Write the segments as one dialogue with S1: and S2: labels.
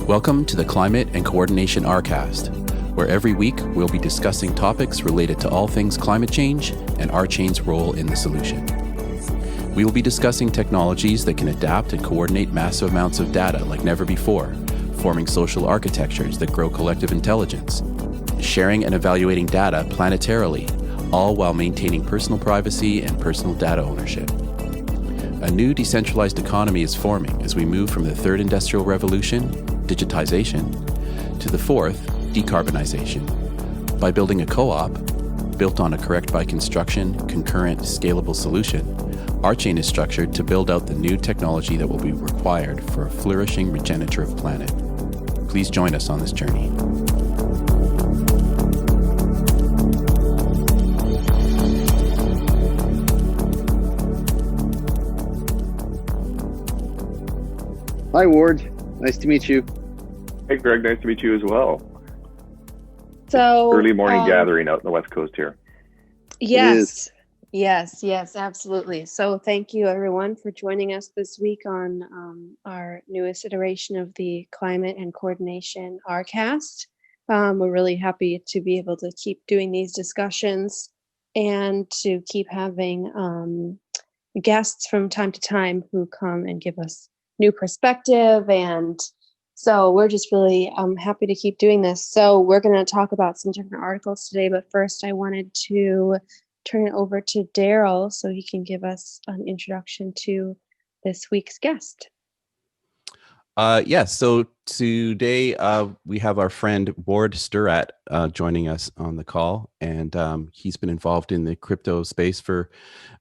S1: Welcome to the Climate and Coordination RCAST, where every week we'll be discussing topics related to all things climate change and RChain's role in the solution. We will be discussing technologies that can adapt and coordinate massive amounts of data like never before, forming social architectures that grow collective intelligence, sharing and evaluating data planetarily, all while maintaining personal privacy and personal data ownership. A new decentralized economy is forming as we move from the third industrial revolution, digitization, to the fourth, decarbonization. By building a co-op, built on a correct by construction, concurrent, scalable solution, RChain is structured to build out the new technology that will be required for a flourishing regenerative planet. Please join us on this journey.
S2: Hi, Ward. Nice to meet you.
S3: Hey, Greg. Nice to meet you as well.
S4: So
S3: early morning gathering out in the West Coast here.
S4: Yes, absolutely. So thank you, everyone, for joining us this week on our newest iteration of the Climate and Coordination RCAST. We're really happy to be able to keep doing these discussions and to keep having guests from time to time who come and give us new perspective, and so we're just really happy to keep doing this. So we're going to talk about some different articles today, but first I wanted to turn it over to Daryl so he can give us an introduction to this week's guest.
S1: Yes, so today we have our friend Ward Stirrat joining us on the call, and he's been involved in the crypto space for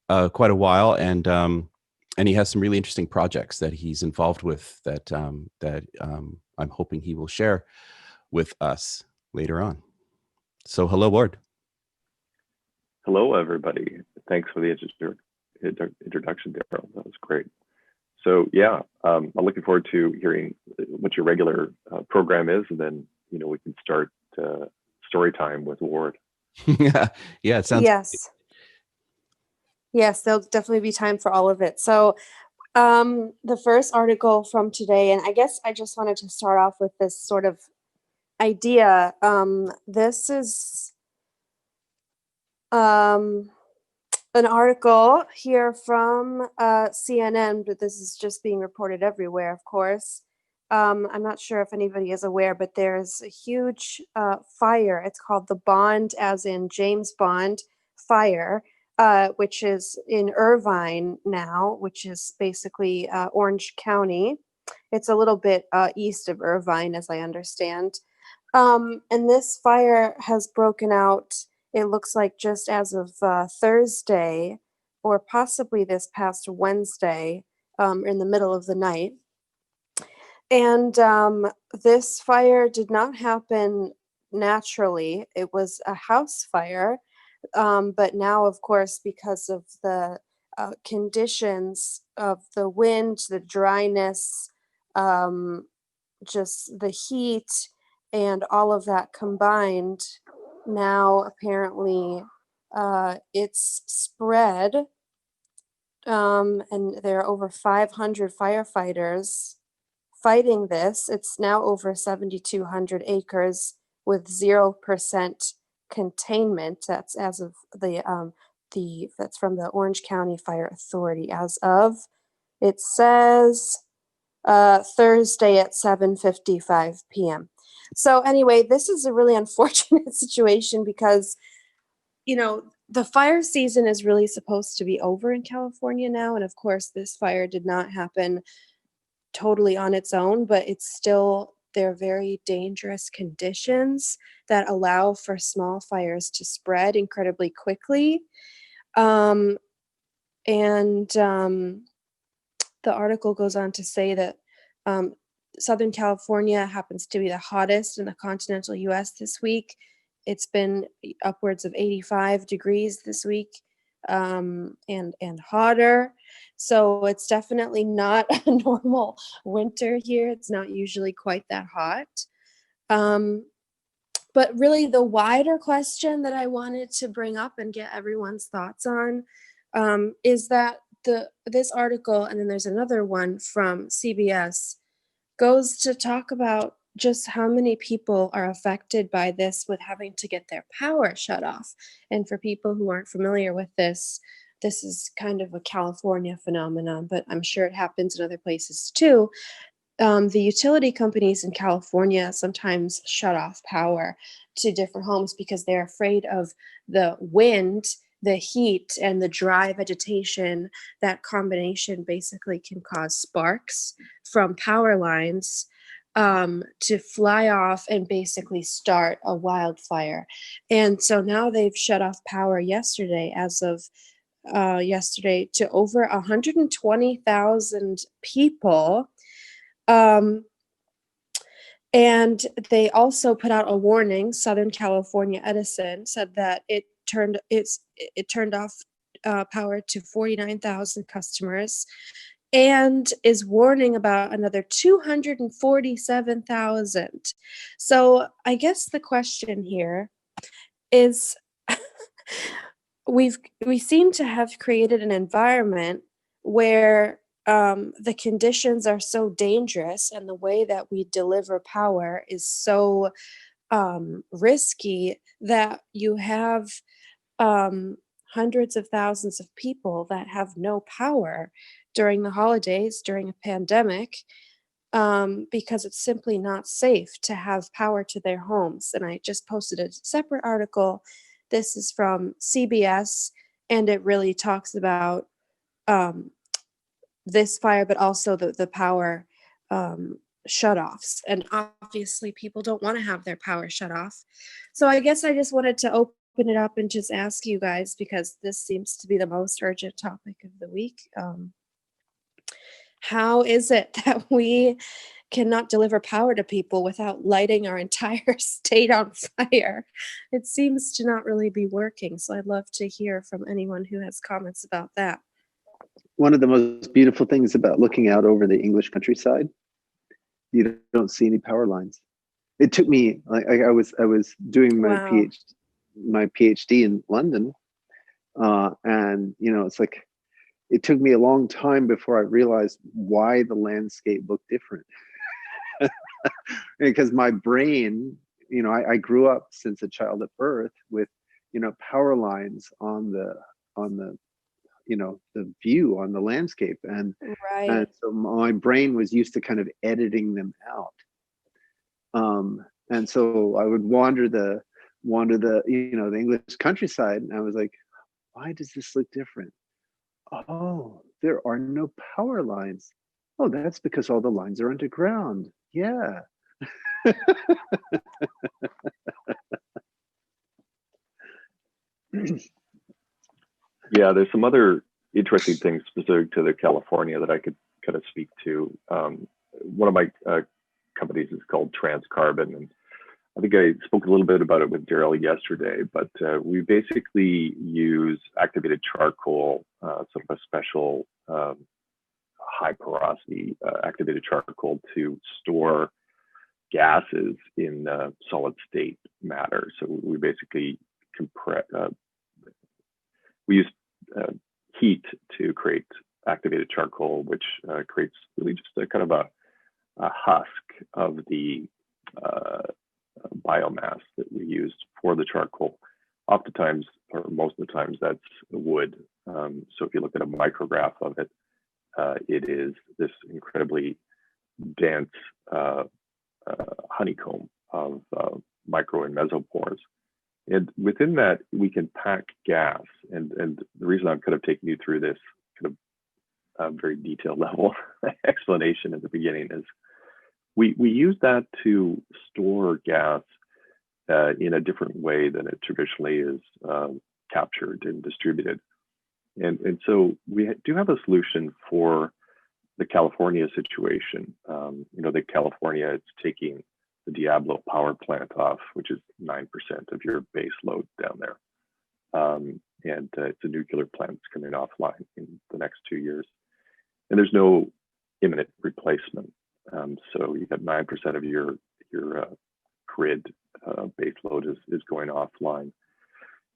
S1: quite a while, and he has some really interesting projects that he's involved with that I'm hoping he will share with us later on. So hello, Ward.
S3: Hello, everybody. Thanks for the introduction, Daryl. That was great. So yeah, I'm looking forward to hearing what your regular program is, and then we can start story time with Ward.
S1: Yeah, it sounds.
S4: Yes, there'll definitely be time for all of it. So the first article from today, and I guess I just wanted to start off with this sort of idea. This is an article here from CNN, but this is just being reported everywhere, of course. I'm not sure if anybody is aware, but there's a huge fire. It's called the Bond, as in James Bond fire, which is in Irvine now, which is basically Orange County. It's a little bit east of Irvine, as I understand. And this fire has broken out, it looks like just as of Thursday, or possibly this past Wednesday, in the middle of the night. And this fire did not happen naturally. It was a house fire. But now, of course, because of the conditions of the wind, the dryness, just the heat, and all of that combined, now apparently it's spread, and there are over 500 firefighters fighting this. It's now over 7,200 acres with 0% containment. That's as of that's from the Orange County Fire Authority. As of, it says Thursday at 7:55 p.m. So anyway, this is a really unfortunate situation because the fire season is really supposed to be over in California now, and of course this fire did not happen totally on its own, but they're very dangerous conditions that allow for small fires to spread incredibly quickly. The article goes on to say that Southern California happens to be the hottest in the continental US this week. It's been upwards of 85 degrees this week, and hotter. So it's definitely not a normal winter here. It's not usually quite that hot. But really the wider question that I wanted to bring up and get everyone's thoughts on is that this article, and then there's another one from CBS, goes to talk about just how many people are affected by this with having to get their power shut off. And for people who aren't familiar with this is kind of a California phenomenon, but I'm sure it happens in other places too. The utility companies in California sometimes shut off power to different homes because they're afraid of the wind, the heat, and the dry vegetation. That combination basically can cause sparks from power lines to fly off and basically start a wildfire. And so now they've shut off power yesterday, as of yesterday, to over 120,000 people. And they also put out a warning. Southern California Edison said that it turned off power to 49,000 customers, and is warning about another 247,000. So I guess the question here is, we seem to have created an environment where the conditions are so dangerous, and the way that we deliver power is so risky, that you have hundreds of thousands of people that have no power during the holidays, during a pandemic, because it's simply not safe to have power to their homes. And I just posted a separate article. This is from CBS, and it really talks about this fire, but also the power shutoffs. And obviously people don't want to have their power shut off. So I guess I just wanted to open it up and just ask you guys, because this seems to be the most urgent topic of the week. How is it that we cannot deliver power to people without lighting our entire state on fire? It seems to not really be working. So I'd love to hear from anyone who has comments about that.
S2: One of the most beautiful things about looking out over the English countryside, you don't see any power lines. It took me, I was doing my PhD in London, and it's like, it took me a long time before I realized why the landscape looked different. Because my brain, I grew up since a child at birth with, power lines on the the view on the landscape, and so my brain was used to kind of editing them out. And so I would wander the the English countryside, and I was like, why does this look different? Oh, there are no power lines. Oh, that's because all the lines are underground. Yeah.
S3: Yeah, there's some other interesting things specific to the California that I could kind of speak to. One of my companies is called Transkarbon, and I think I spoke a little bit about it with Daryl yesterday, but we basically use activated charcoal, sort of a special high porosity activated charcoal to store gases in solid state matter. So we basically we use heat to create activated charcoal, which creates really just a kind of a husk of the biomass that we used for the charcoal. Oftentimes, or most of the times, that's wood. So if you look at a micrograph of it, it is this incredibly dense honeycomb of micro and mesopores. And within that, we can pack gas. And the reason I'm kind of taking you through this kind of very detailed level explanation at the beginning is we use that to store gas in a different way than it traditionally is captured and distributed. And so we do have a solution for the California situation. The California, it's taking the Diablo power plant off, which is 9% of your base load down there. And it's a nuclear plant that's coming offline in the next 2 years. And there's no imminent replacement. So you got 9% of your grid base load is going offline.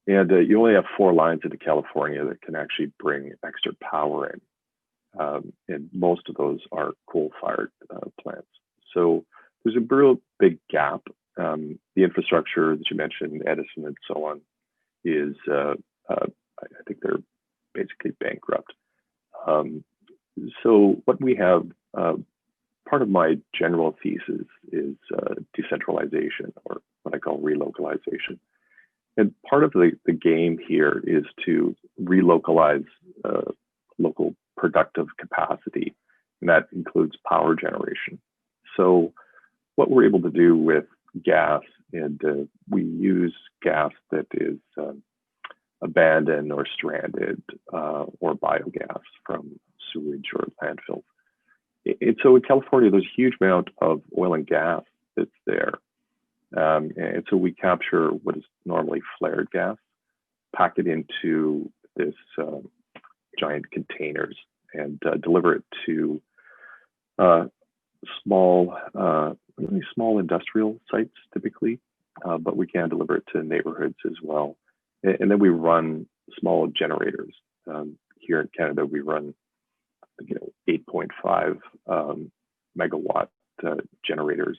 S3: And you only have 4 lines into California that can actually bring extra power in. And most of those are coal-fired plants. So there's a real big gap. The infrastructure that you mentioned, Edison and so on, is, I think they're basically bankrupt. So what we have, part of my general thesis is decentralization, or what I call relocalization. And part of the game here is to relocalize local productive capacity, and that includes power generation. So what we're able to do with gas, and we use gas that is abandoned or stranded, or biogas from sewage or landfills. And so in California, there's a huge amount of oil and gas that's there. And so we capture what is normally flared gas, pack it into this giant containers, and deliver it to really small industrial sites typically, but we can deliver it to neighborhoods as well. And then we run small generators. Here in Canada, we run 8.5 megawatt generators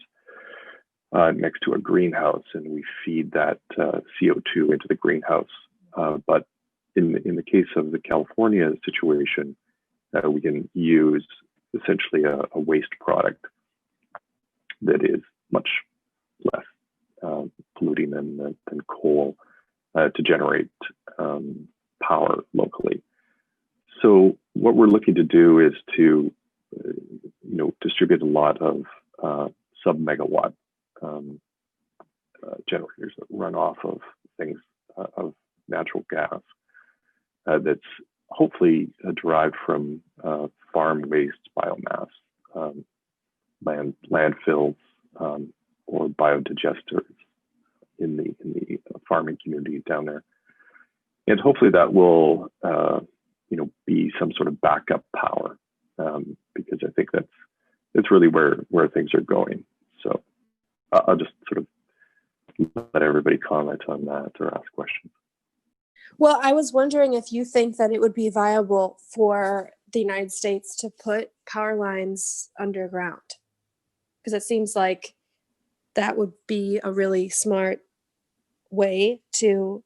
S3: next to a greenhouse, and we feed that CO2 into the greenhouse. But in the case of the California situation, we can use essentially a waste product that is much less polluting than coal to generate power locally. So what we're looking to do is to distribute a lot of sub-megawatt generators that run off of things of natural gas that's hopefully derived from farm waste biomass, landfills, or biodigesters in the farming community down there. And hopefully that will be some sort of backup power, because I think that's really where things are going. So I'll just sort of let everybody comment on that or ask questions.
S4: Well, I was wondering if you think that it would be viable for the United States to put power lines underground, because it seems like that would be a really smart way to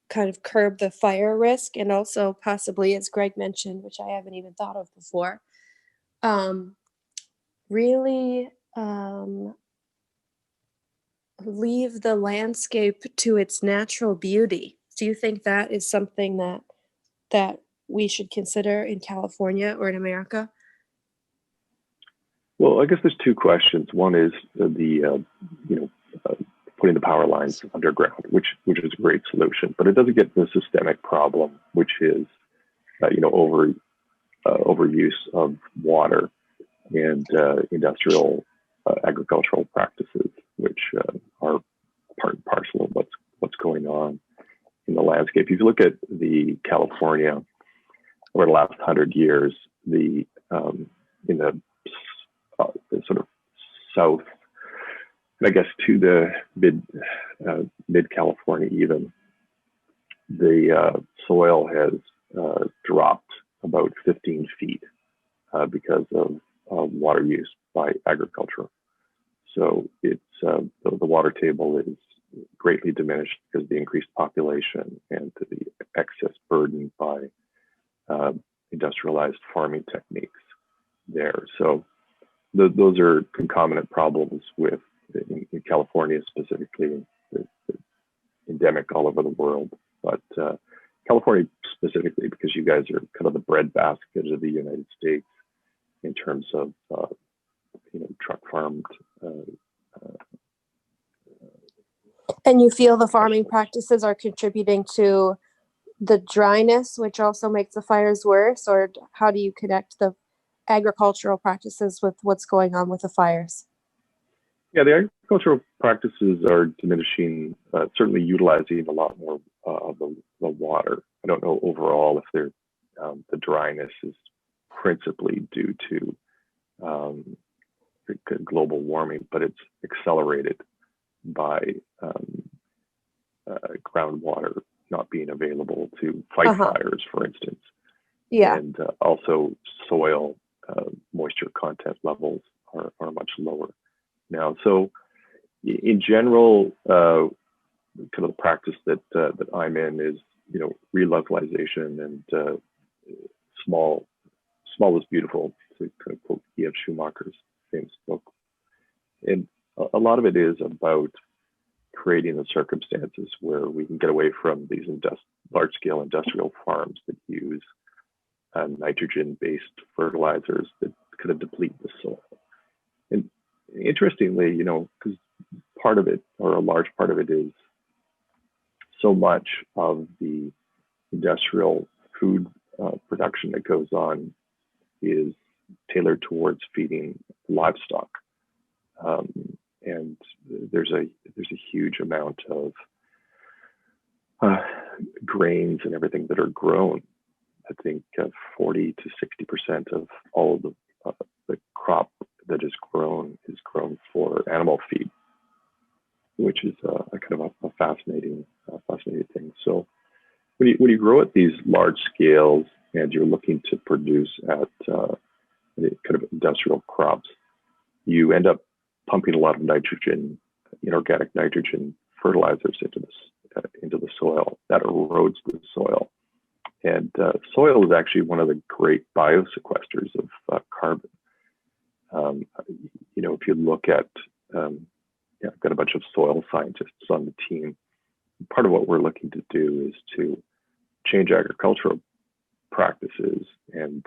S4: kind of curb the fire risk, and also possibly, as Greg mentioned, which I haven't even thought of before, really leave the landscape to its natural beauty. Do you think that is something that we should consider in California or in America?
S3: Well, I guess there's 2 questions. One is putting the power lines underground, which is a great solution, but it doesn't get the systemic problem, which is overuse of water and industrial agricultural practices, which are part and parcel of what's going on in the landscape. If you look at the California over the last 100 years, in the sort of south, and I guess to the mid California even, the soil has dropped about 15 feet because of water use by agriculture. So it's the water table is greatly diminished because of the increased population and the excess burden by industrialized farming techniques there. So those are concomitant problems with in California specifically. It's endemic all over the world, but California specifically, because you guys are kind of the breadbasket of the United States in terms of truck farmed.
S4: And you feel the farming practices are contributing to the dryness, which also makes the fires worse? Or how do you connect the agricultural practices with what's going on with the fires?
S3: Yeah, the agricultural practices are diminishing, certainly utilizing a lot more of the water. I don't know overall if they're, the dryness is principally due to global warming, but it's accelerated by groundwater not being available to fight fires, for instance.
S4: Yeah.
S3: And also soil moisture content levels are much lower now. So in general, kind of the practice that I'm in is, re-levelization and small is beautiful, to kind of quote E.F. Schumacher's famous book. And a lot of it is about creating the circumstances where we can get away from these large-scale industrial farms that use nitrogen-based fertilizers that kind of deplete the soil. And interestingly, because part of it, or a large part of it, is so much of the industrial food production that goes on is tailored towards feeding livestock, and there's a huge amount of grains and everything that are grown. I think 40 to 60% of all of the crop that is grown for animal feed, which is a kind of a fascinating thing. So when you grow at these large scales and you're looking to produce at kind of industrial crops, you end up pumping a lot of nitrogen, inorganic nitrogen fertilizers into the soil. That erodes the soil. And soil is actually one of the great biosequesters of carbon. If you look at, I've got a bunch of soil scientists on the team. Part of what we're looking to do is to change agricultural practices and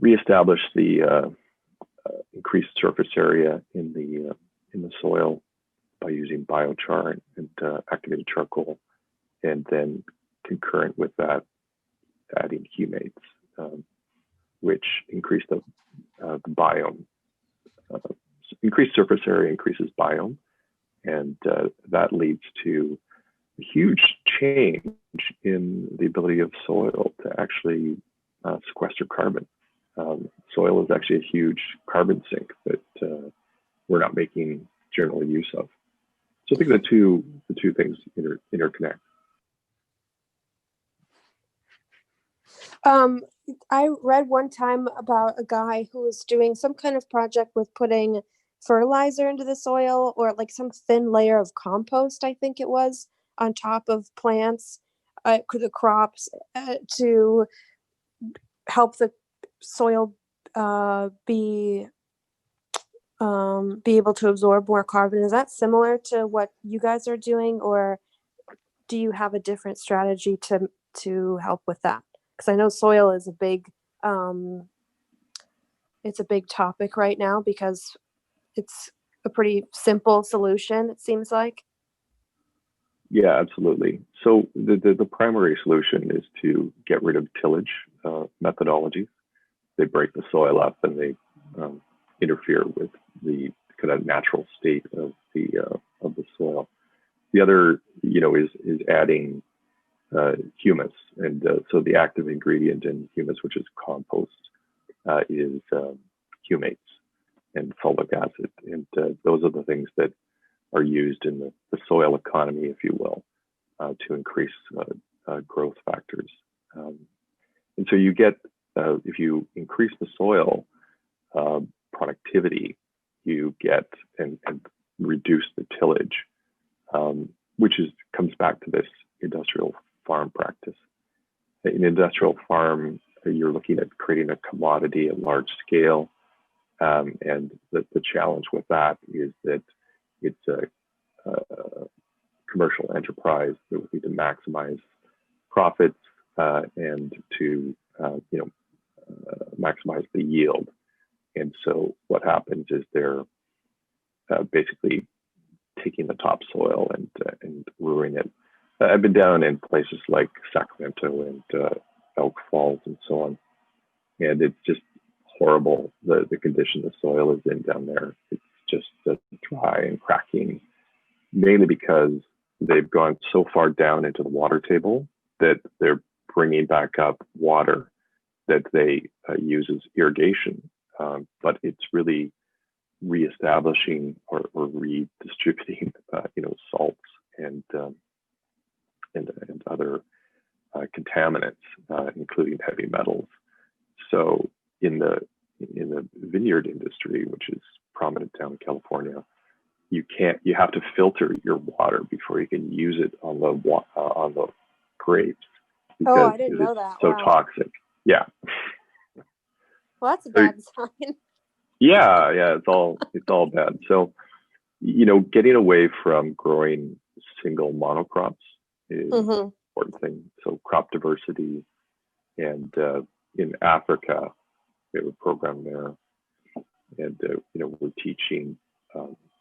S3: reestablish the increased surface area in the soil by using biochar and activated charcoal, and then concurrent with that, adding humates, which increase the biome. Increased surface area increases biome, and that leads to a huge change in the ability of soil to actually sequester carbon. Soil is actually a huge carbon sink that we're not making general use of. So I think the two things interconnect.
S4: I read one time about a guy who was doing some kind of project with putting fertilizer into the soil, or like some thin layer of compost, I think it was, on top of plants, the crops, to help the soil be able to absorb more carbon. Is that similar to what you guys are doing, or do you have a different strategy to help with that? Because I know soil is a big topic right now, because it's a pretty simple solution, it seems like.
S3: Yeah, absolutely. So the primary solution is to get rid of tillage methodologies. They break the soil up and they interfere with the kind of natural state of the soil. The other, is adding humus, and so the active ingredient in humus, which is compost, is humates and fulvic acid, and those are the things that are used in the soil economy, if you will, to increase growth factors. And so you get, if you increase the soil productivity, you get and reduce the tillage, which comes back to this industrial farm practice. In industrial farm, you're looking at creating a commodity at large scale, and the challenge with that is that it's a commercial enterprise that would need to maximize profits and to maximize the yield. And so what happens is they're basically taking the topsoil and ruining it. I've been down in places like Sacramento and Elk Falls and so on, and it's just horrible, the condition the soil is in down there. It's just dry and cracking, mainly because they've gone so far down into the water table that they're bringing back up water that they use as irrigation. But it's really reestablishing or redistributing, salts and other contaminants, including heavy metals. So in the vineyard industry, which is prominent down in California, you have to filter your water before you can use it on the grapes, because
S4: I didn't know that.
S3: So
S4: wow.
S3: toxic. Yeah.
S4: Well, that's a bad sign.
S3: Yeah, it's all bad. So, getting away from growing single monocrops is an important thing. So crop diversity, and in Africa, we have a program there, and we're teaching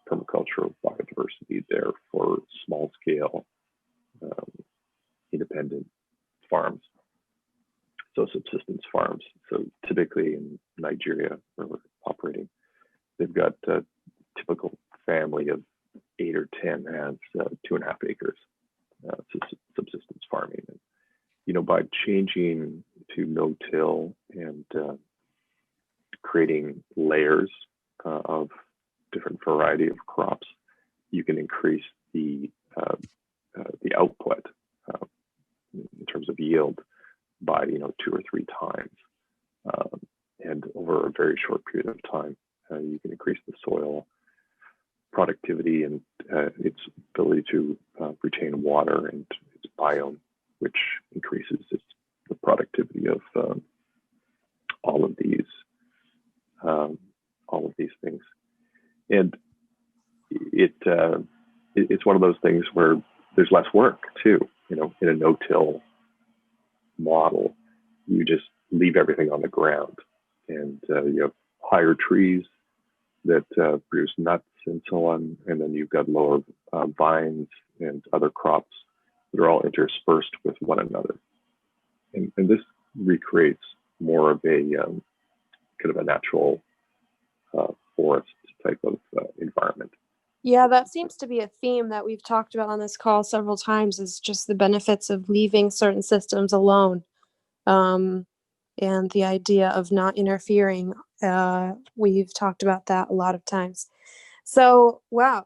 S3: permacultural biodiversity there for small scale, independent farms. So subsistence farms. So typically in Nigeria, where we're operating, they've got a typical family of 8 or 10 has 2.5 acres. Subsistence farming. And, by changing to no-till and creating layers of different variety of crops, you can increase the output in terms of yield by 2 or 3 times, and over a very short period of time, you can increase the soil productivity and its ability to retain water and its biome, which increases the productivity of all of these things. And it's one of those things where there's less work too. In a no-till model, you just leave everything on the ground, and you have higher trees that produce nuts and so on, and then you've got lower vines and other crops that are all interspersed with one another, and this recreates more of a kind of a natural forest type of environment.
S4: Yeah, that seems to be a theme that we've talked about on this call several times, is just the benefits of leaving certain systems alone, and the idea of not interfering. We've talked about that a lot of times. So, wow,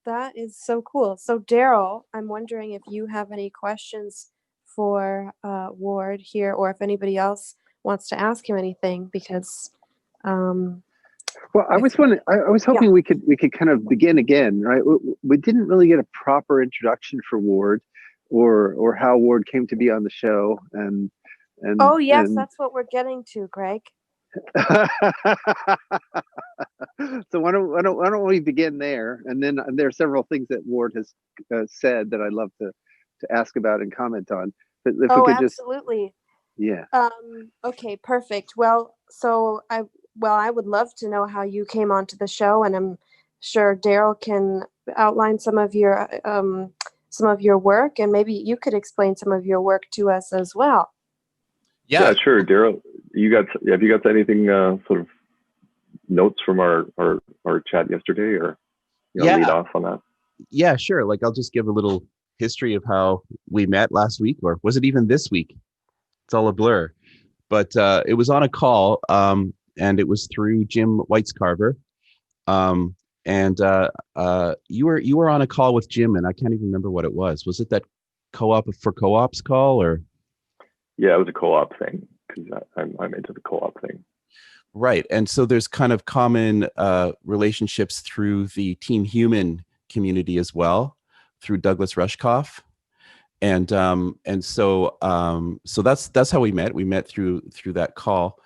S4: that is so cool. So, Daryl, I'm wondering if you have any questions for Ward here, or if anybody else wants to ask him anything, because
S2: well, I was hoping we could kind of begin again, right? We didn't really get a proper introduction for Ward, or how Ward came to be on the show, and
S4: oh yes, that's what we're getting to, Greg.
S2: So why don't we begin there, and then there are several things that Ward has said that I'd love to ask about and comment on. But if we could
S4: absolutely.
S2: Yeah.
S4: Okay, perfect. Well, so I would love to know how you came onto the show, and I'm sure Daryl can outline some of your work, and maybe you could explain some of your work to us as well.
S3: Yeah, sure, Daryl. Have you got anything sort of notes from our chat yesterday, or lead off on that?
S1: Yeah, sure. Like, I'll just give a little history of how we met last week, or was it even this week? It's all a blur. But it was on a call, and it was through Jim Whitescarver. And you were on a call with Jim, and I can't even remember what it was. Was it that co-op for co-ops call, or?
S3: Yeah, it was a co-op thing, because I'm into the co-op thing.
S1: Right. And so there's kind of common relationships through the Team Human community as well, through Douglas Rushkoff. And so that's how we met. We met through that call.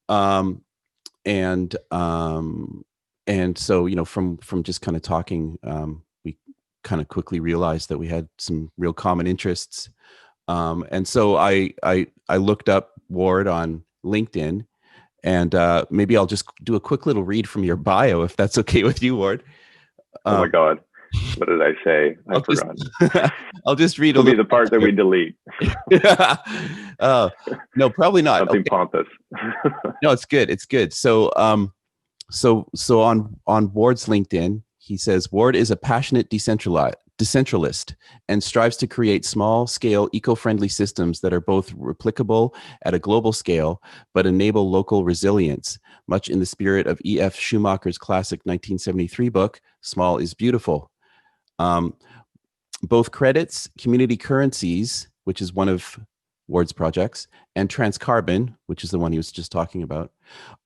S1: And so, from just kind of talking, we kind of quickly realized that we had some real common interests. And so I looked up Ward on LinkedIn, and maybe I'll just do a quick little read from your bio, if that's okay with you, Ward.
S3: Oh my God. What did I say? I forgot.
S1: I'll just read
S3: It'll be the part that we delete.
S1: No, probably not.
S3: Something pompous.
S1: No, it's good. It's good. So on Ward's LinkedIn, he says, Ward is a passionate decentralizer decentralist and strives to create small-scale, eco-friendly systems that are both replicable at a global scale, but enable local resilience, much in the spirit of E.F. Schumacher's classic 1973 book, Small is Beautiful. Both Credyts, community currencies, which is one of Ward's projects, and Transkarbon, which is the one he was just talking about,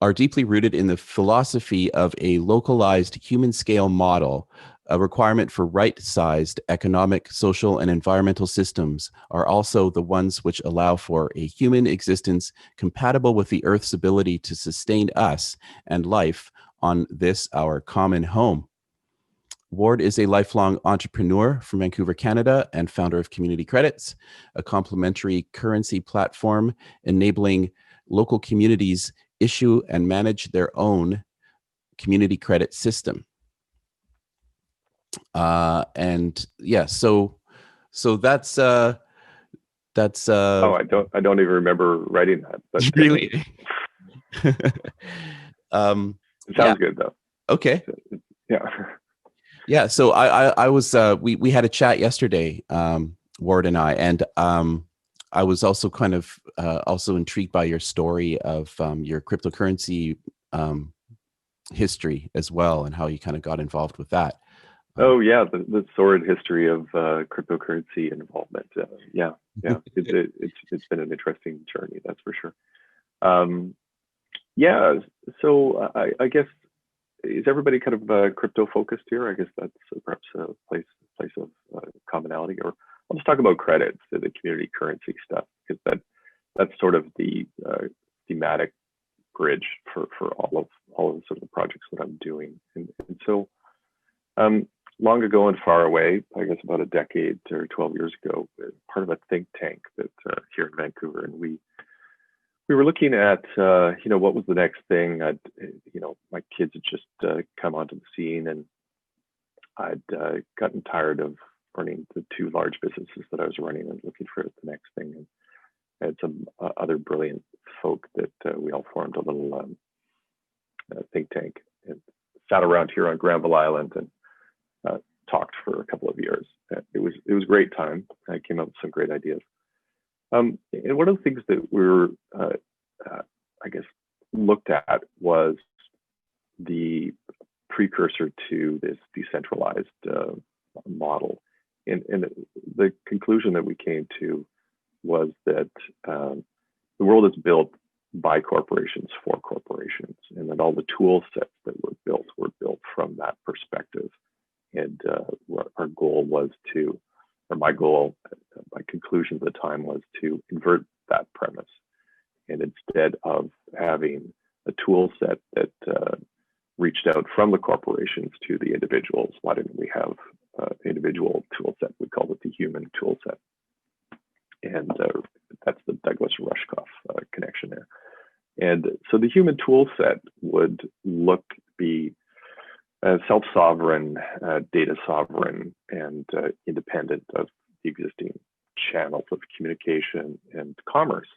S1: are deeply rooted in the philosophy of a localized human-scale model. A requirement for right-sized economic, social, and environmental systems are also the ones which allow for a human existence compatible with the Earth's ability to sustain us and life on this, our common home. Ward is a lifelong entrepreneur from Vancouver, Canada, and founder of Community Credyts, a complementary currency platform enabling local communities issue and manage their own community credit system. And yeah, so that's
S3: oh, I don't even remember writing that, but
S1: really
S3: it sounds good though.
S1: Okay.
S3: Yeah.
S1: Yeah, so I was we had a chat yesterday, Ward and I was also kind of also intrigued by your story of your cryptocurrency history as well, and how you kind of got involved with that.
S3: Oh yeah, the sordid history of cryptocurrency involvement. Yeah, it's been an interesting journey, that's for sure. Yeah, so I guess, is everybody kind of crypto focused here? I guess that's perhaps a place of commonality. Or I'll just talk about Credyts, the community currency stuff, because that's sort of the thematic bridge for all of sort of the projects that I'm doing. And so long ago and far away, I guess about a decade or 12 years ago, part of a think tank that here in Vancouver, and we were looking at, what was the next thing. My kids had just come onto the scene, and I'd gotten tired of running the two large businesses that I was running and looking for the next thing. And I had some other brilliant folk that we all formed a little think tank and sat around here on Granville Island and talked for a couple of years. It was a great time. I came up with some great ideas. And one of the things that we were, I guess, looked at was the precursor to this decentralized model. And the conclusion that we came to was that the world is built by corporations for corporations, and that all the tool sets that were built from that perspective. And our goal was to, or my goal, my conclusion at the time was to invert that premise. And instead of having a tool set that reached out from the corporations to the individuals, why didn't we have an individual tool set? We called it the human tool set. And that's the Douglas Rushkoff connection there. And so the human tool set would be self-sovereign, data sovereign, and independent of the existing channels of communication and commerce,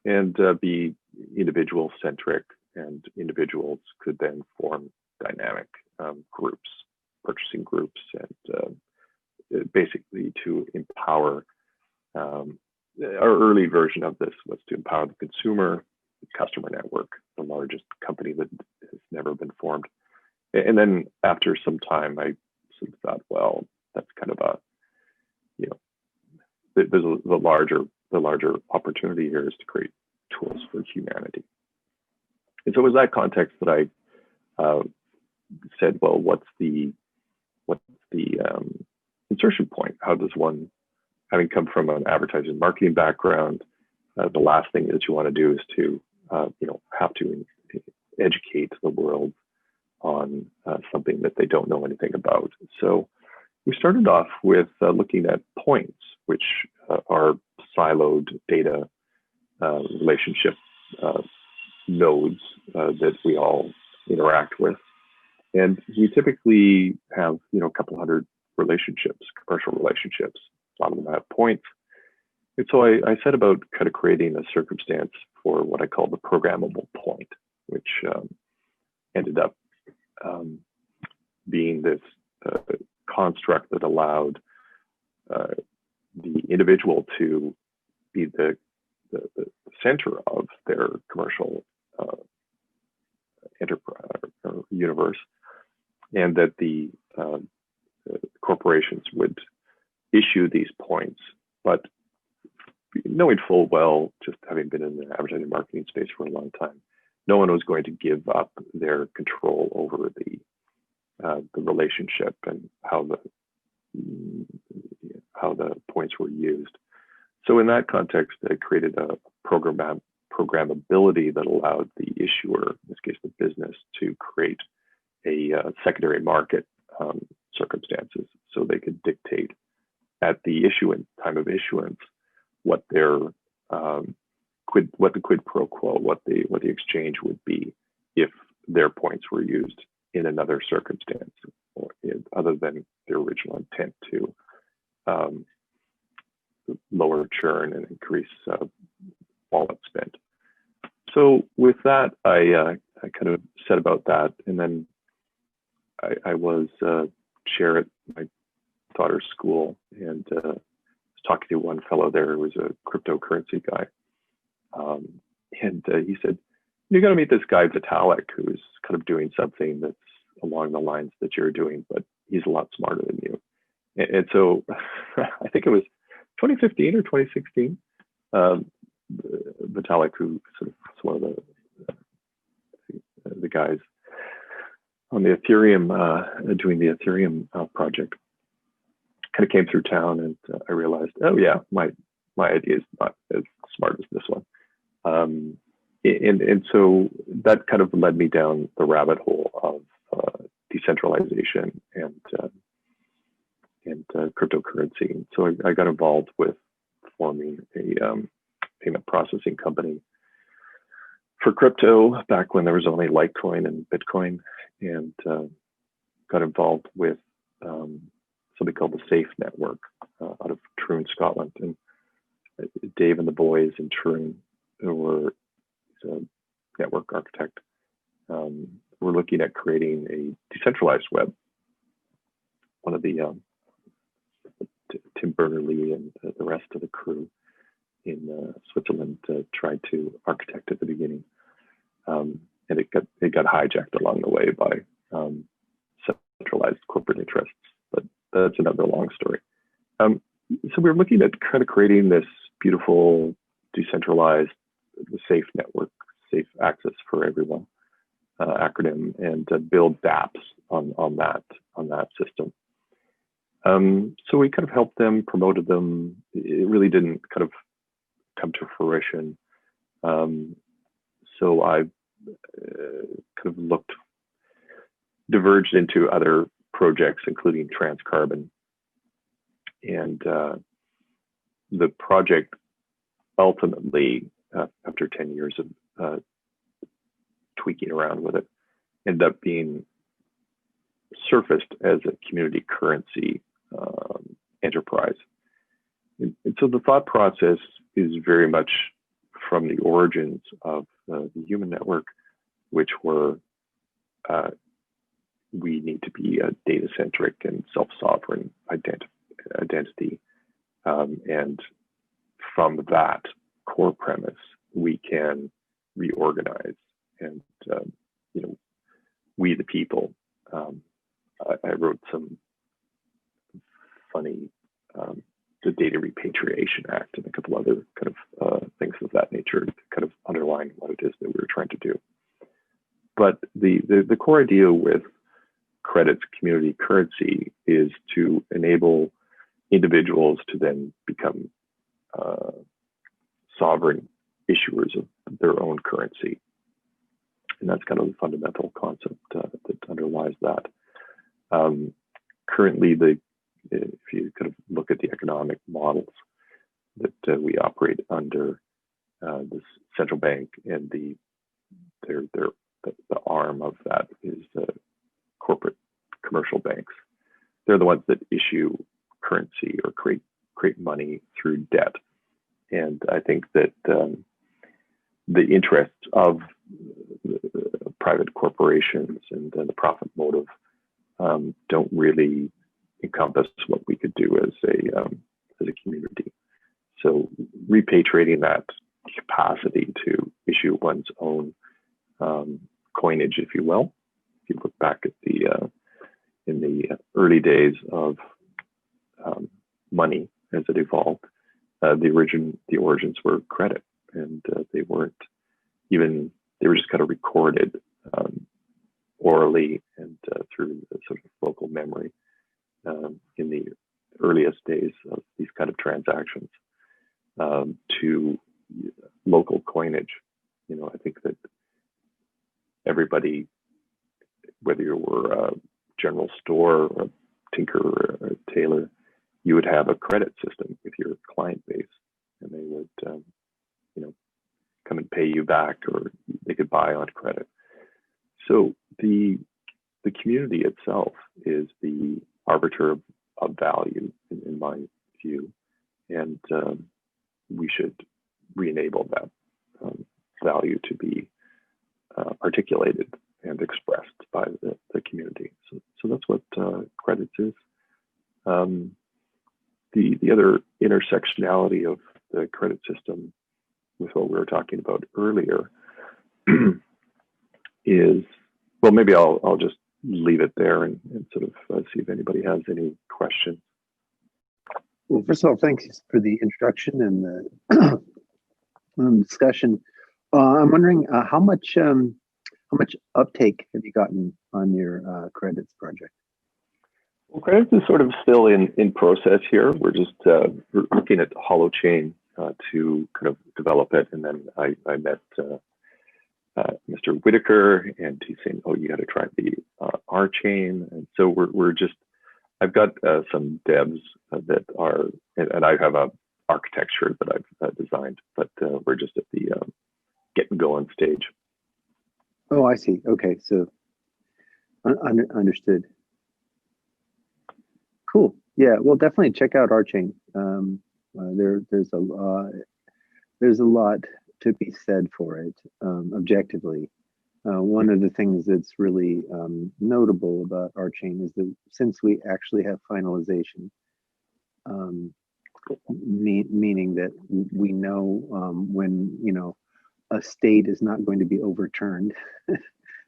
S3: and be individual centric, and individuals could then form dynamic groups, purchasing groups, and basically to empower. Our early version of this was to empower the consumer, the customer network, the largest company that has never been formed. And then after some time, I sort of thought, well, that's kind of there's the larger opportunity here is to create tools for humanity. And so it was that context that I said, well, what's the insertion point? How does one, having come from an advertising marketing background, the last thing that you want to do is to have to educate the world on something that they don't know anything about. So we started off with looking at points, which are siloed data relationship nodes that we all interact with. And we typically have, a couple hundred relationships, commercial relationships. A lot of them have points. And so I set about kind of creating a circumstance for what I call the programmable point, which ended up being this construct that allowed the individual to be the center of their commercial enterprise or universe, and that the corporations would issue these points, but knowing full well, just having been in the advertising marketing space for a long time, no one was going to give up their control over the relationship and how the points were used. So in that context, I created a programmability that allowed the issuer, in this case the business, to create a secondary market circumstances, so they could dictate at the time of issuance what their what the quid pro quo, what the exchange would be if their points were used in another circumstance, or other than their original intent to lower churn and increase wallet spend. So with that, I kind of set about that, and then I was chair at my daughter's school, and was talking to one fellow there who was a cryptocurrency guy, and he said, "You got to meet this guy Vitalik, who's kind of doing something that's along the lines that you're doing, but he's a lot smarter than you." And so I think it was 2015 or 2016. Vitalik, who sort of was one of the guys on the Ethereum, doing the Ethereum project, kind of came through town, and I realized, oh yeah, my idea is not as smart as this one. And so that kind of led me down the rabbit hole of decentralization and cryptocurrency. And so I got involved with forming a payment processing company for crypto back when there was only Litecoin and Bitcoin, and got involved with something called the Safe Network out of Troon, Scotland. And Dave and the boys in Troon, who were a network architect, were looking at creating a decentralized web. One of the Tim Berners-Lee and the rest of the crew in Switzerland tried to architect at the beginning, and it got hijacked along the way by centralized corporate interests. But that's another long story. So we were looking at kind of creating this beautiful, decentralized, safe network, safe access for everyone acronym, and build dApps on that system. So we kind of helped them, promoted them. It really didn't kind of come to fruition. So I kind of diverged into other projects, including Transkarbon. And the project ultimately, after 10 years of tweaking around with it, ended up being surfaced as a community currency enterprise. And so the thought process is very much from the origins of the human network, which were we need to be a data-centric and self-sovereign identity. And from that core premise, we can reorganize and, we the people. I wrote some funny, the Data Repatriation Act and a couple other kind of things of that nature to kind of underline what it is that we were trying to do. But the core idea with Credyts community currency is to enable individuals to then become sovereign issuers of their own currency. And that's kind of the fundamental concept that underlies that. Currently, if you kind of look at the economic models that we operate under, this central bank and the arm of that is corporate commercial banks. They're the ones that issue currency or create money through debt. And I think that the interests of private corporations and the profit motive don't really encompass what we could do as a community. So repatriating that capacity to issue one's own coinage, if you will. If you look back at in the early days of money as it evolved, the origins were credit, and they weren't even, they were just kind of recorded orally and through the sort of local memory in the earliest days of these kind of transactions to local coinage. You know, I think that everybody, whether you were a general store or a tinker or a tailor, you would have a credit system with your client base, and they would, you know, come and pay you back, or they could buy on credit. So the community itself is the arbiter of value, in my view, and we should re-enable that value to be articulated and expressed by the community. So that's what Credyts is. The other intersectionality of the credit system with what we were talking about earlier is, well, maybe I'll just leave it there and sort of see if anybody has any questions.
S2: Well, first of all, thanks for the introduction and the discussion. I'm wondering how much uptake have you gotten on your Credyts project?
S3: Well, Credyts is sort of still in process here. We're just looking at RChain to kind of develop it, and then I met Mr. Whitaker, and he's saying, "Oh, you got to try the RChain." And so we're just, I've got some devs that are, and I have a architecture that I've designed, but we're just at the getting going stage.
S2: Oh, I see. Okay, so understood. Cool. Yeah, well, definitely check out RChain. There's a lot to be said for it, objectively. One of the things that's really notable about RChain is that since we actually have finalization, meaning that we know when, you know, a state is not going to be overturned,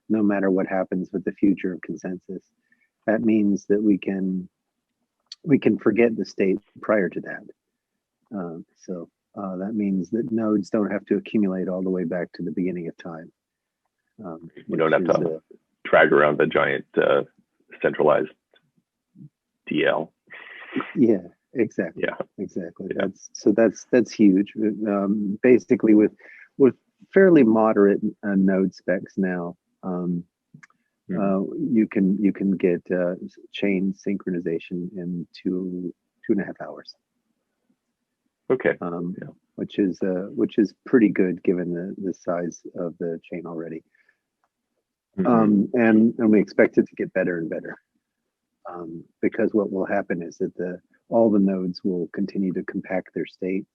S2: no matter what happens with the future of consensus. That means that we can forget the state prior to that. So that means that nodes don't have to accumulate all the way back to the beginning of time.
S3: You don't have to drag around the giant centralized DL.
S2: Yeah, exactly.
S3: Yeah,
S2: exactly.
S3: Yeah.
S2: That's huge. Basically, with fairly moderate node specs now, you can get chain synchronization in 2.5 hours.
S3: Okay.
S2: Which is pretty good given the size of the chain already. And we expect it to get better and better, because what will happen is that all the nodes will continue to compact their state.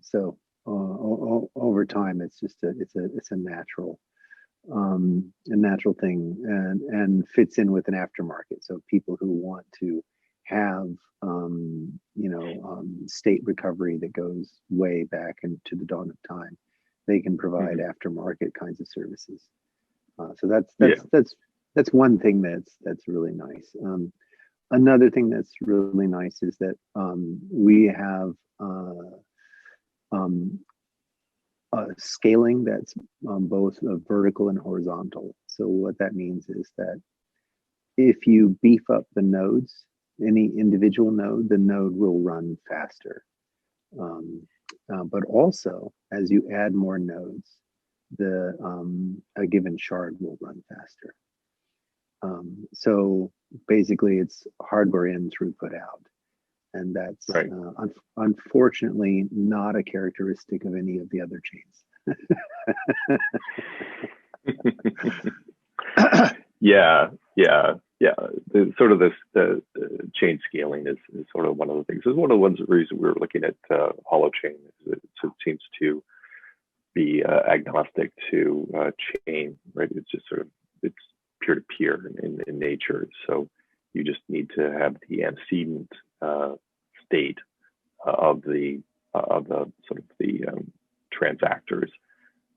S2: So over time, it's just a natural thing, and fits in with an aftermarket. So people who want to have state recovery that goes way back into the dawn of time, they can provide aftermarket kinds of services. So that's one thing that's really nice. Another thing that's really nice is that we have scaling that's both vertical and horizontal. So what that means is that if you beef up the nodes, any individual node, the node will run faster. But also, as you add more nodes, a given shard will run faster. So basically, it's hardware in, throughput out. And that's
S3: right.
S2: Unfortunately not a characteristic of any of the other chains.
S3: Yeah. The chain scaling is sort of one of the things. It's one of the reasons we were looking at RChain. It seems to be agnostic to chain, right? It's just sort of, it's peer-to-peer in nature. So you just need to have the antecedent state of the sort of the transactors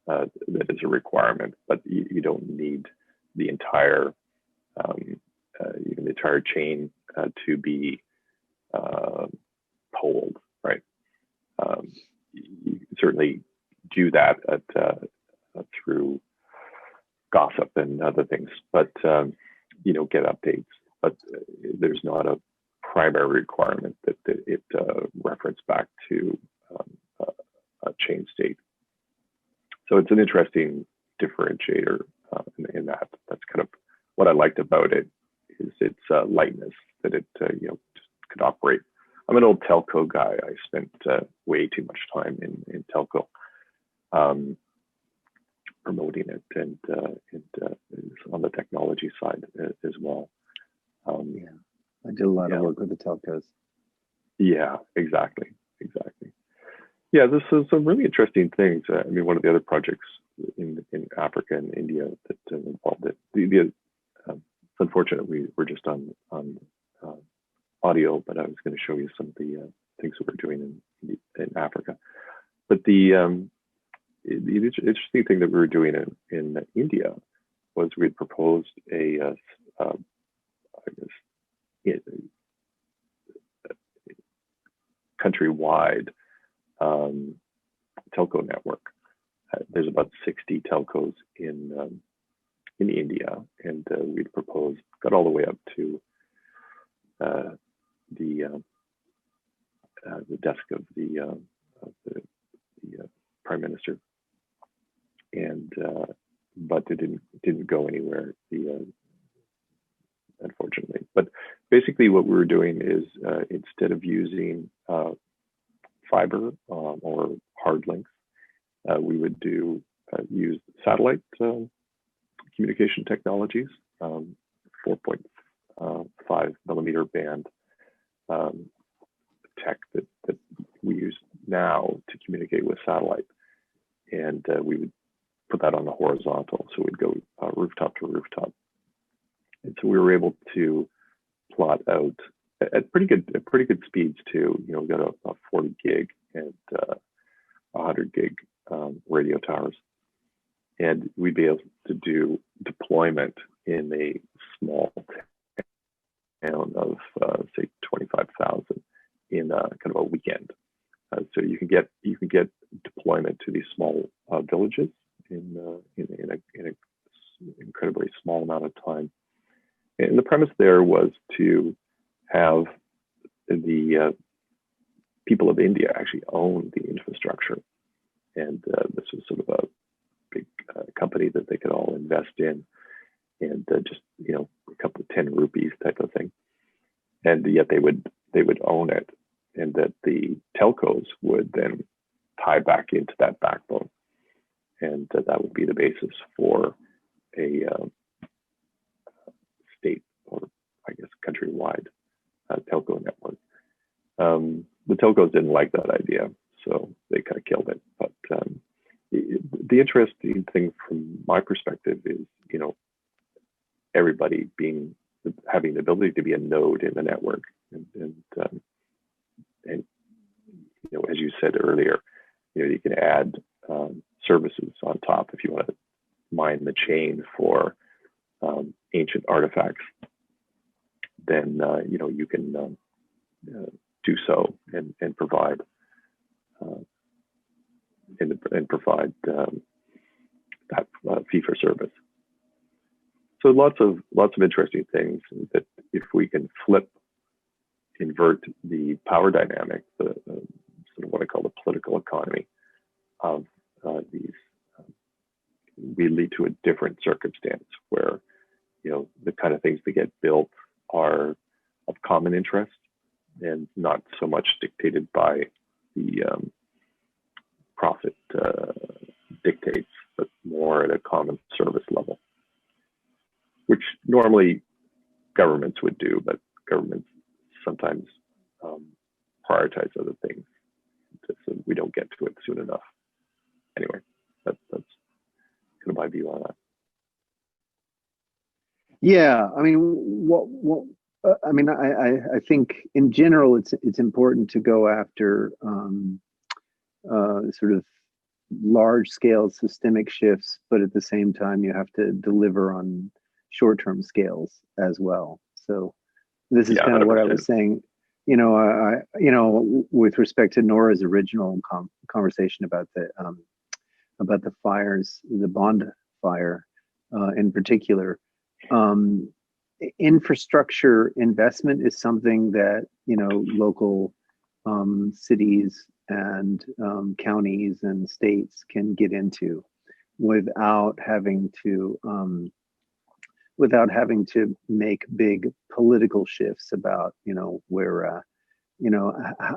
S3: that is a requirement, but you don't need the entire even the entire chain to be polled, right? You can certainly do that through gossip and other things, but you don't get updates. But there's not a primary requirement that it reference back to a chain state. So it's an interesting differentiator in that. That's kind of what I liked about it, is its lightness, that it just could operate. I'm an old telco guy. I spent way too much time in telco promoting it, and on the technology side as well.
S2: Yeah, I did a lot of work with the telcos. Yeah,
S3: exactly. Yeah, this is some really interesting things. I mean, one of the other projects in Africa and India that involved it. It's unfortunate we're just on audio, but I was going to show you some of the things that we're doing in Africa. But the interesting thing that we were doing in India was we had proposed a countrywide telco network. There's about 60 telcos in India, and we'd proposed, got all the way up to the desk of the prime minister, and but it didn't go anywhere. Unfortunately, but basically what we were doing is instead of using fiber or hard links, we would use satellite communication technologies, 4.5 millimeter band tech that we use now to communicate with satellite, and we would put that on the horizontal, so we'd go rooftop to rooftop. And so we were able to plot out at pretty good speeds too. We got a 40 gig and 100 gig radio towers, and we'd be able to do deployment in a small town of say 25,000 in kind of a weekend. So you can get deployment to these small villages in an incredibly small amount of time. And the premise there was to have the people of India actually own the infrastructure. And this was sort of a big company that they could all invest in, and just, a couple of 10 rupees type of thing. And yet they would own it, and that the telcos would then tie back into that backbone. And that would be the basis for a state, or I guess countrywide telco network. The telcos didn't like that idea, so they kind of killed it. But the interesting thing from my perspective is, everybody having the ability to be a node in the network, and as you said earlier, you can add services on top if you want to mine the chain for ancient artifacts. Then you can do so and provide provide that fee for service. So lots of interesting things that if we can invert the power dynamic, the sort of what I call the political economy of these, we lead to a different circumstance where the kind of things that get built are of common interest and not so much dictated by the profit dictates, but more at a common service level, which normally governments would do, but governments sometimes prioritize other things, so we don't get to it soon enough. Anyway, that's kind of my view on that.
S2: Yeah, I mean, I think in general, it's important to go after sort of large scale systemic shifts, but at the same time, you have to deliver on short-term scales as well. So this is kind of what I was saying, with respect to Nora's original conversation about the fires, the Bond fire in particular. Infrastructure investment is something that local cities and counties and states can get into without having to make big political shifts about where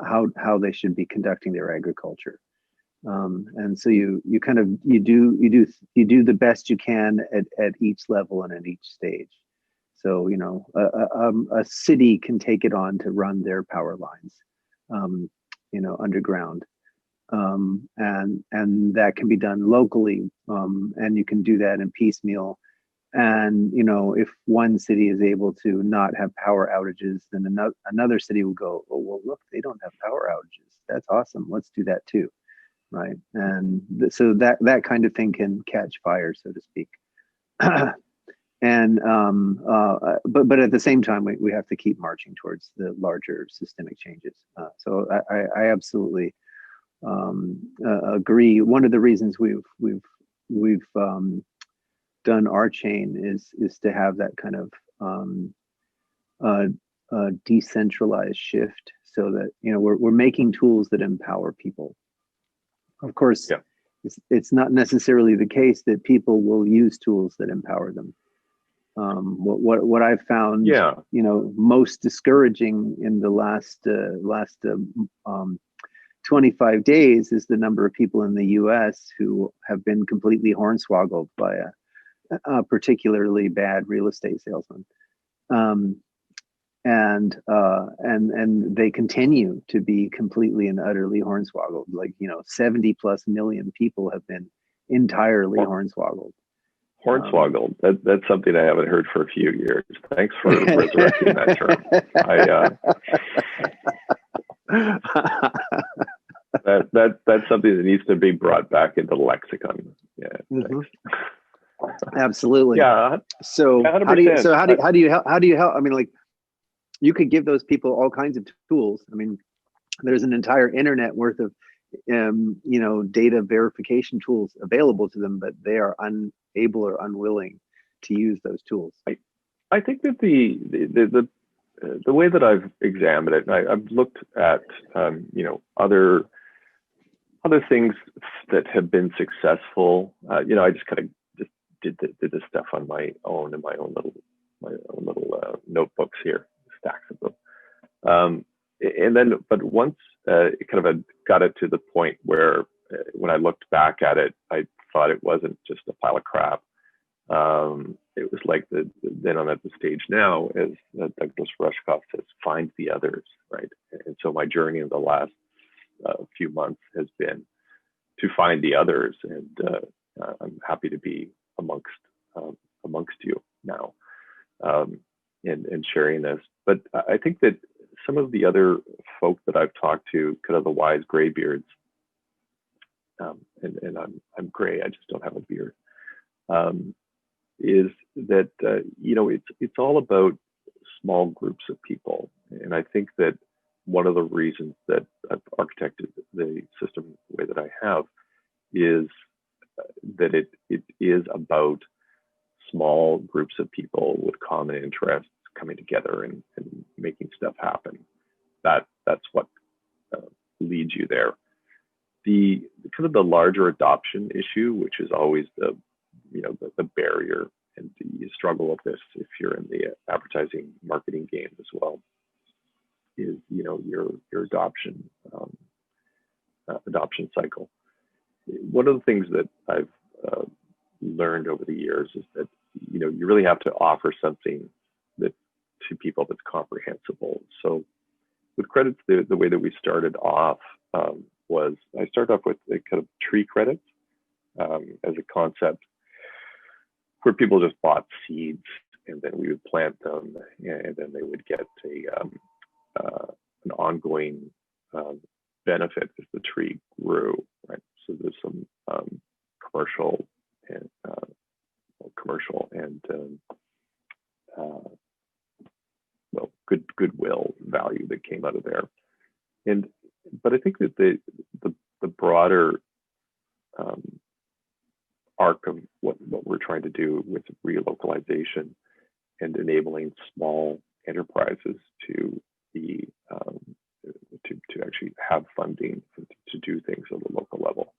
S2: how they should be conducting their agriculture. And so you do the best you can at each level and at each stage. So a city can take it on to run their power lines, underground, and that can be done locally, and you can do that in piecemeal. And if one city is able to not have power outages, then another city will go, oh well, look, they don't have power outages. That's awesome. Let's do that too. Right, and so that kind of thing can catch fire, so to speak. And but at the same time, we have to keep marching towards the larger systemic changes. So I absolutely agree. One of the reasons we've done RChain is to have that kind of decentralized shift, so that we're making tools that empower people. Of course, yeah. It's not necessarily the case that people will use tools that empower them. What I've found, most discouraging in the last 25 days is the number of people in the U.S. who have been completely hornswoggled by a particularly bad real estate salesman. And they continue to be completely and utterly hornswoggled. 70+ million people have been entirely hornswoggled.
S3: Hornswoggled. That's something I haven't heard for a few years. Thanks for resurrecting that term. That's something that needs to be brought back into the lexicon. Yeah. Thanks.
S2: Absolutely.
S3: Yeah.
S2: So how do you help? I mean, you could give those people all kinds of tools. I mean, there's an entire internet worth of data verification tools available to them, but they are unable or unwilling to use those tools.
S3: I think that the way that I've examined it, and I've looked at other things that have been successful. I just kind of did this stuff on my own in my own little notebooks here, stacks of them. But once it kind of got it to the point where when I looked back at it, I thought it wasn't just a pile of crap. It was like then I'm at the stage now, as Douglas Rushkoff says, find the others, right? And so my journey in the last few months has been to find the others, and I'm happy to be amongst you now, and sharing this. But I think that some of the other folk that I've talked to, kind of the wise graybeards, and I'm gray, I just don't have a beard, is that it's all about small groups of people. And I think that one of the reasons that I've architected the system the way that I have is that it is about small groups of people with common interests coming together and making stuff happen. That's what leads you there. The kind of the larger adoption issue, which is always the barrier, and you struggle with this if you're in the advertising marketing game as well, is your adoption cycle. One of the things that I've learned over the years is that you really have to offer something to people that's comprehensible. So with credits, the way that we started off was I started off with a kind of tree credits as a concept, where people just bought seeds and then we would plant them, and then they would get an ongoing benefit as the tree grew, right? So there's some commercial and goodwill value that came out of there. But I think that the broader arc of what we're trying to do with relocalization and enabling small enterprises to be to actually have funding to do things at the local level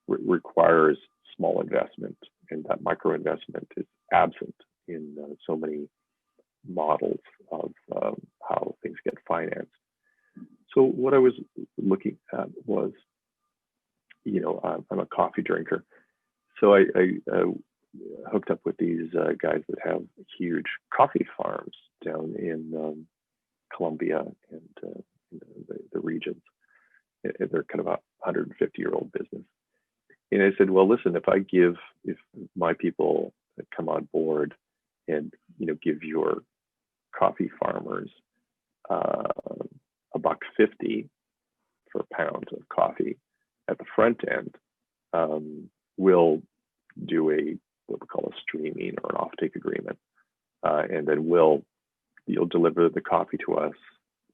S3: requires small investment, and that micro investment is absent in so many models of how things get financed. So what I was looking at was, I'm a coffee drinker, so I hooked up with these guys that have huge coffee farms down in Colombia and the regions. They're kind of a 150-year-old business. And I said, well, listen, if my people come on board and give your coffee farmers $1.50 for a pound of coffee at the front end, we'll do what we call a streaming or an offtake agreement, and then you'll deliver the coffee to us.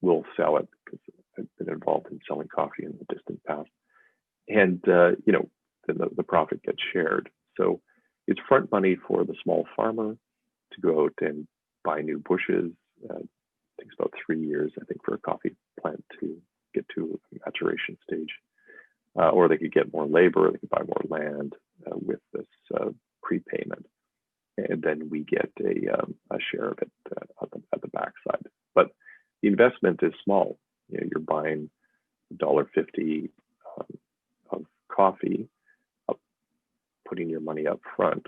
S3: We'll sell it, because I've been involved in selling coffee in the distant past, and then the profit gets shared. So it's front money for the small farmer to go out and buy new bushes. It takes about 3 years, I think, for a coffee plant to get to a maturation stage. Or they could get more labor, they could buy more land with this prepayment, and then we get a share of it at the backside. But the investment is small. You're buying $1.50 of coffee, putting your money up front,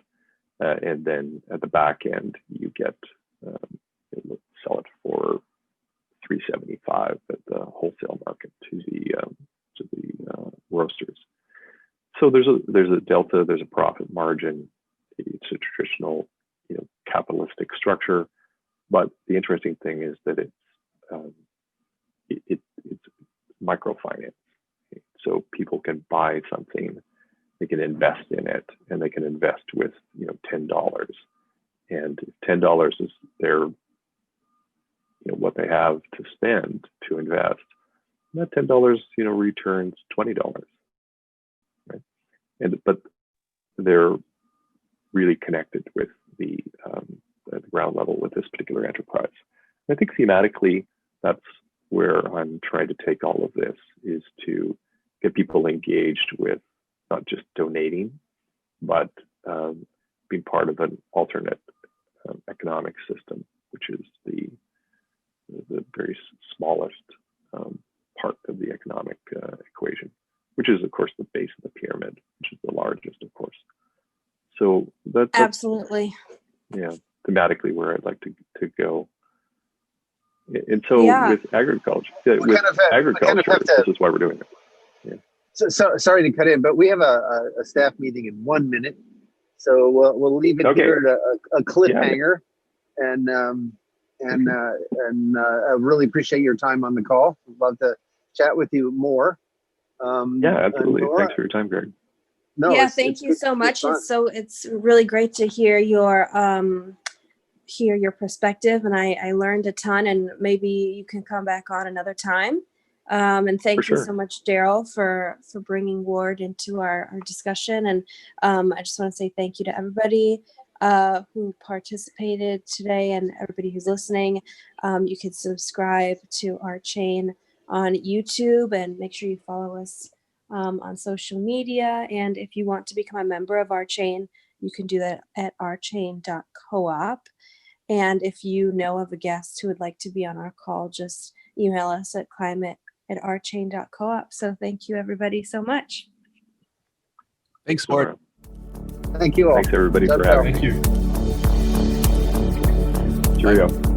S3: and then at the back end you get sell it for $3.75 at the wholesale market to the roasters. So there's a delta, there's a profit margin. It's a traditional capitalistic structure, but the interesting thing is that it's microfinance. So people can buy something, they can invest in it, and they can invest with $10, and $10 is their what they have to spend to invest. And that $10 returns $20, right? But they're really connected with the ground level with this particular enterprise. And I think thematically, that's where I'm trying to take all of this, is to get people engaged with not just donating, but being part of an alternate economic system, which is the very smallest part of the economic equation, which is, of course, the base of the pyramid, which is the largest, of course. So that's
S4: absolutely,
S3: thematically where I'd like to go. And so with agriculture, this is why we're doing it. Yeah.
S2: So sorry to cut in, but we have a staff meeting in 1 minute, so we'll leave it here at a cliffhanger. And I really appreciate your time on the call. I'd love to chat with you more.
S3: Absolutely. Thanks for your time, Greg.
S4: No, thank you so much. It's really great to hear your perspective, and I learned a ton, and maybe you can come back on another time. And thank you so much, Daryl, for bringing Ward into our discussion. And I just want to say thank you to everybody who participated today, and everybody who's listening. You can subscribe to RChain on YouTube, and make sure you follow us on social media. And if you want to become a member of RChain, you can do that at rchain.coop. And if you know of a guest who would like to be on our call, just email us at climate@rchain.coop. So thank you, everybody, so much.
S1: Thanks, Ward.
S2: Thank you all.
S3: Thanks, everybody, for having me.
S5: Thank you.
S3: Cheerio.